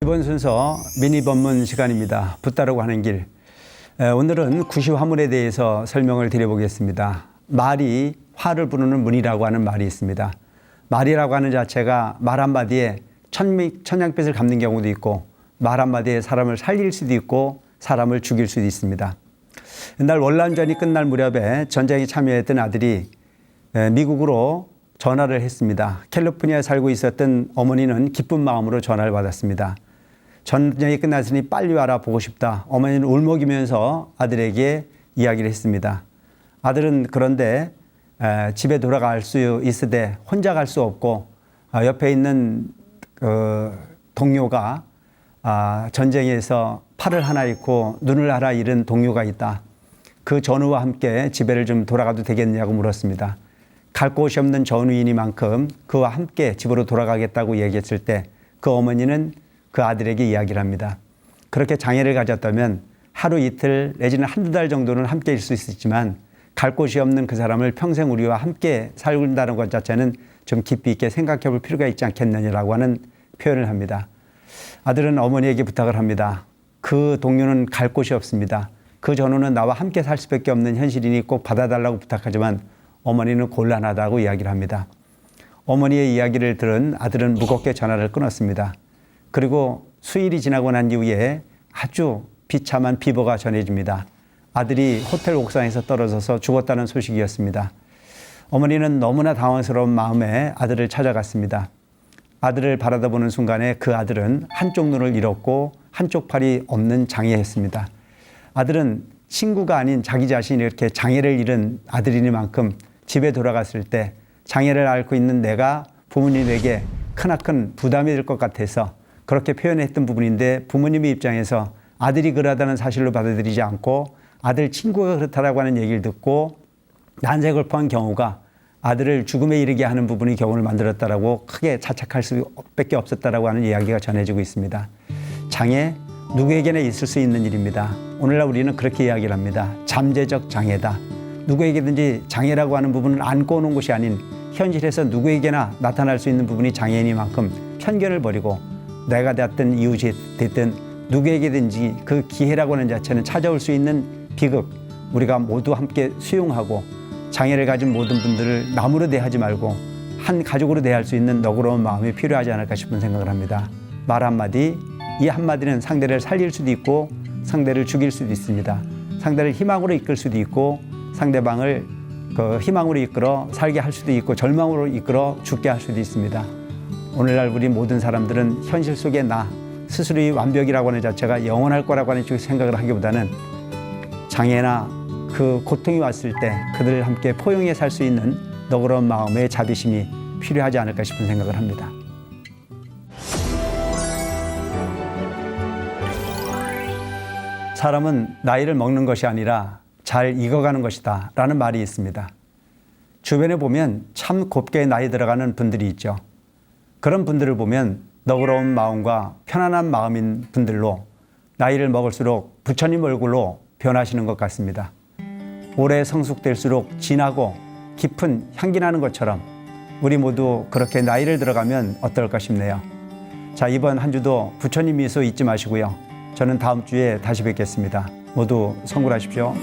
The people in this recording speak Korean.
이번 순서 미니 법문 시간입니다. 붙다라고 하는 길. 오늘은 구시화문에 대해서 설명을 드려보겠습니다. 말이 화를 부르는 문이라고 하는 말이 있습니다. 말이라고 하는 자체가 말 한마디에 천냥빚을 갚는 경우도 있고 말 한마디에 사람을 살릴 수도 있고 사람을 죽일 수도 있습니다. 옛날 월남전이 끝날 무렵에 전쟁에 참여했던 아들이 미국으로 전화를 했습니다. 캘리포니아에 살고 있었던 어머니는 기쁜 마음으로 전화를 받았습니다. 전쟁이 끝났으니 빨리 와라, 보고 싶다. 어머니는 울먹이면서 아들에게 이야기를 했습니다. 아들은 그런데 집에 돌아갈 수 있으되 혼자 갈 수 없고 옆에 있는 동료가 전쟁에서 팔을 하나 잃고 눈을 하나 잃은 동료가 있다. 그 전우와 함께 집에를 좀 돌아가도 되겠냐고 물었습니다. 갈 곳이 없는 전우이니만큼 그와 함께 집으로 돌아가겠다고 얘기했을 때 그 어머니는 그 아들에게 이야기를 합니다. 그렇게 장애를 가졌다면 하루 이틀 내지는 한두 달 정도는 함께 있을 수 있었지만 갈 곳이 없는 그 사람을 평생 우리와 함께 살는다는 것 자체는 좀 깊이 있게 생각해 볼 필요가 있지 않겠느냐라고 하는 표현을 합니다. 아들은 어머니에게 부탁을 합니다. 그 동료는 갈 곳이 없습니다. 그 전우는 나와 함께 살 수밖에 없는 현실이니 꼭 받아달라고 부탁하지만 어머니는 곤란하다고 이야기를 합니다. 어머니의 이야기를 들은 아들은 무겁게 전화를 끊었습니다. 그리고 수일이 지나고 난 이후에 아주 비참한 비보가 전해집니다. 아들이 호텔 옥상에서 떨어져서 죽었다는 소식이었습니다. 어머니는 너무나 당황스러운 마음에 아들을 찾아갔습니다. 아들을 바라다보는 순간에 그 아들은 한쪽 눈을 잃었고 한쪽 팔이 없는 장애였습니다. 아들은 친구가 아닌 자기 자신이 이렇게 장애를 잃은 아들이니만큼 집에 돌아갔을 때 장애를 앓고 있는 내가 부모님에게 크나큰 부담이 될 것 같아서 그렇게 표현했던 부분인데 부모님의 입장에서 아들이 그러다는 사실로 받아들이지 않고 아들 친구가 그렇다라고 하는 얘기를 듣고 난색을 포한 경우가 아들을 죽음에 이르게 하는 부분이 경우를 만들었다라고 크게 자책할 수밖에 없었다라고 하는 이야기가 전해지고 있습니다. 장애 누구에게나 있을 수 있는 일입니다. 오늘날 우리는 그렇게 이야기를 합니다. 잠재적 장애다. 누구에게든지 장애라고 하는 부분을 안고 오는 것이 아닌 현실에서 누구에게나 나타날 수 있는 부분이 장애이니만큼 편견을 버리고 내가 됐든 이웃이 됐든 누구에게든지 그 기회라고 하는 자체는 찾아올 수 있는 비극 우리가 모두 함께 수용하고 장애를 가진 모든 분들을 남으로 대하지 말고 한 가족으로 대할 수 있는 너그러운 마음이 필요하지 않을까 싶은 생각을 합니다. 말 한마디, 이 한마디는 상대를 살릴 수도 있고 상대를 죽일 수도 있습니다. 상대를 희망으로 이끌 수도 있고 상대방을 희망으로 이끌어 살게 할 수도 있고 절망으로 이끌어 죽게 할 수도 있습니다. 오늘날 우리 모든 사람들은 현실 속에 나 스스로의 완벽이라고 하는 자체가 영원할 거라고 하는 쪽에 생각을 하기보다는 장애나 그 고통이 왔을 때 그들을 함께 포용해 살 수 있는 너그러운 마음의 자비심이 필요하지 않을까 싶은 생각을 합니다. 사람은 나이를 먹는 것이 아니라 잘 익어가는 것이다 라는 말이 있습니다. 주변에 보면 참 곱게 나이 들어가는 분들이 있죠. 그런 분들을 보면 너그러운 마음과 편안한 마음인 분들로 나이를 먹을수록 부처님 얼굴로 변하시는 것 같습니다. 오래 성숙될수록 진하고 깊은 향기 나는 것처럼 우리 모두 그렇게 나이를 들어가면 어떨까 싶네요. 자, 이번 한 주도 부처님 미소 잊지 마시고요. 저는 다음 주에 다시 뵙겠습니다. 모두 성불하십시오.